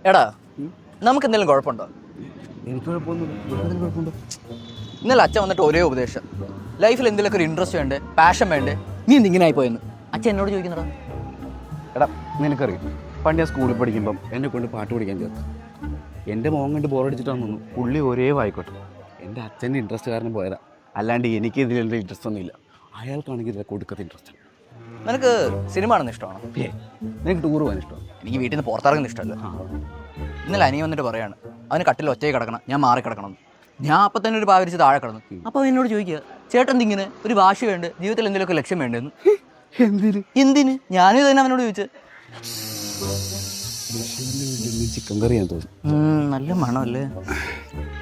എടാ നമുക്ക് എന്തെങ്കിലും കുഴപ്പമുണ്ടോ? എനിക്ക് കുഴപ്പമൊന്നുമില്ല. ഇന്നലെ അച്ഛൻ വന്നിട്ട് ഒരേ ഉപദേശം, ലൈഫിൽ എന്തെങ്കിലുമൊക്കെ ഒരു ഇൻട്രസ്റ്റ് വേണ്ടേ, പാഷൻ വേണ്ടേ, നീ എന്തിങ്ങനെ ആയിപ്പോയെന്ന് അച്ഛൻ എന്നോട് ചോദിക്കുന്നടാ. എടാ നിനക്കറിയാം, പണ്ട് ഞാൻ സ്കൂളിൽ പഠിക്കുമ്പം എന്നെ കൊണ്ട് പാട്ട് പഠിക്കാൻ ചേർത്തു. എൻ്റെ മോൻ കണ്ട് ബോറടിച്ചിട്ടാന്ന് തോന്നുന്നു പുള്ളി ഒരേ വായിക്കോട്ടെ. എൻ്റെ അച്ഛൻ്റെ ഇൻട്രസ്റ്റ് കാരണം പോയതാ, അല്ലാണ്ട് എനിക്ക് ഇതിലുള്ള ഇൻട്രസ്റ്റ് ഒന്നുമില്ല. അയാൾക്കാണെങ്കിൽ ഇതിൽ കൊടുക്കത്ത ഇൻട്രസ്റ്റ്. നിനക്ക് സിനിമ കാണുന്ന ഇഷ്ടമാണോ? നിനക്ക് ടൂർ പോകാൻ ഇഷ്ടമാണ്? എനിക്ക് വീട്ടിൽ നിന്ന് പുറത്തിറങ്ങുന്ന ഇഷ്ടമല്ല. ഇന്നലെ അനിയൻ വന്നിട്ട് പറയാണ് അവന് കട്ടിൽ ഒറ്റയ്ക്ക് കിടക്കണം, ഞാൻ മാറി കിടക്കണം. ഞാൻ അപ്പം തന്നെ ഒരു പാവരിച്ച് താഴെ കിടന്നു. അപ്പോൾ എന്നോട് ചോദിക്കുക, ചേട്ടൻ എന്തിങ്ങനെ ഒരു ഭാഷ വേണ്ട, ജീവിതത്തിൽ എന്തെങ്കിലുമൊക്കെ ലക്ഷ്യം വേണ്ടെന്ന്. എന്തിന്? ഞാനും തന്നെ അവനോട് ചോദിച്ചത്. ചിക്കൻ കറി ഞാൻ തോന്നുന്നു. നല്ല മണമല്ലേ?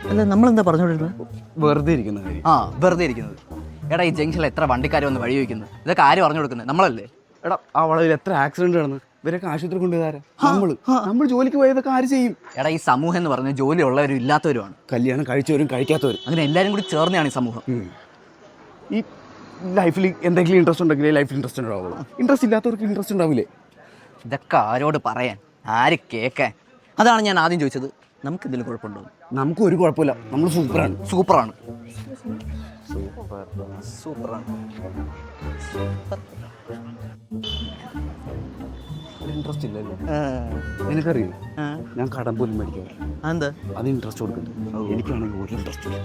അല്ല നമ്മളെന്താ പറഞ്ഞോണ്ടിരുന്നത്? വെറുതെ ഇരിക്കുന്ന കാര്യം. വെറുതെ ഇരിക്കുന്നത്. എടാ ഈ ജംഗ്ഷനിൽ എത്ര വണ്ടിക്കാർ വന്ന് വഴി വയ്ക്കുന്നത്, ഇതൊക്കെ ആര് പറഞ്ഞു കൊടുക്കുന്നത്? നമ്മളല്ലേ? എടാ ആ വളവിൽ എത്ര ആക്സിഡന്റ് നടന്നു, ഇവരൊക്കെ ആശുപത്രി കൊണ്ടുപോയതാരാ? നമ്മൾ ജോലിക്ക് പോയതൊക്കെ ആര് ചെയ്യും? എടാ ഈ സമൂഹം എന്ന് പറഞ്ഞാൽ ജോലി ഉള്ളവരും ഇല്ലാത്തവരുമാണ്, കല്യാണം കഴിച്ചവരും കഴിക്കാത്തവരും, അങ്ങനെ എല്ലാവരും കൂടി ചേർന്നാണ് ഈ സമൂഹം. ഈ ലൈഫിൽ എന്തെങ്കിലും ഇൻട്രസ്റ്റ് ഉണ്ടെങ്കിലേ ലൈഫിൽ ഇൻട്രസ്റ്റ് ഉണ്ടാവുള്ളൂ. ഇൻട്രസ്റ്റ് ഇല്ലാത്തവർക്ക് ഇൻട്രസ്റ്റ് ഉണ്ടാവില്ലേ? ഇതൊക്കെ ആരോട് പറയാൻ, ആര് കേൾക്കാൻ? അതാണ് ഞാൻ ആദ്യം ചോദിച്ചത്, നമുക്ക് എന്തെങ്കിലും കുഴപ്പമുണ്ടോ? നമുക്ക് ഒരു കുഴപ്പമില്ല, നമ്മൾ സൂപ്പറാണ്. സൂപ്പറാണ്. ഇൻട്രസ്റ്റ് ഇല്ലല്ലോ. നിനക്കറിയോ, ഞാൻ കടം പോലും മേടിക്കാറില്ല. എന്താ അത് ഇൻട്രസ്റ്റ് കൊടുക്കുന്നുണ്ട്. എനിക്കാണെങ്കിൽ ഒരു ഇൻട്രസ്റ്റ് ഇല്ല.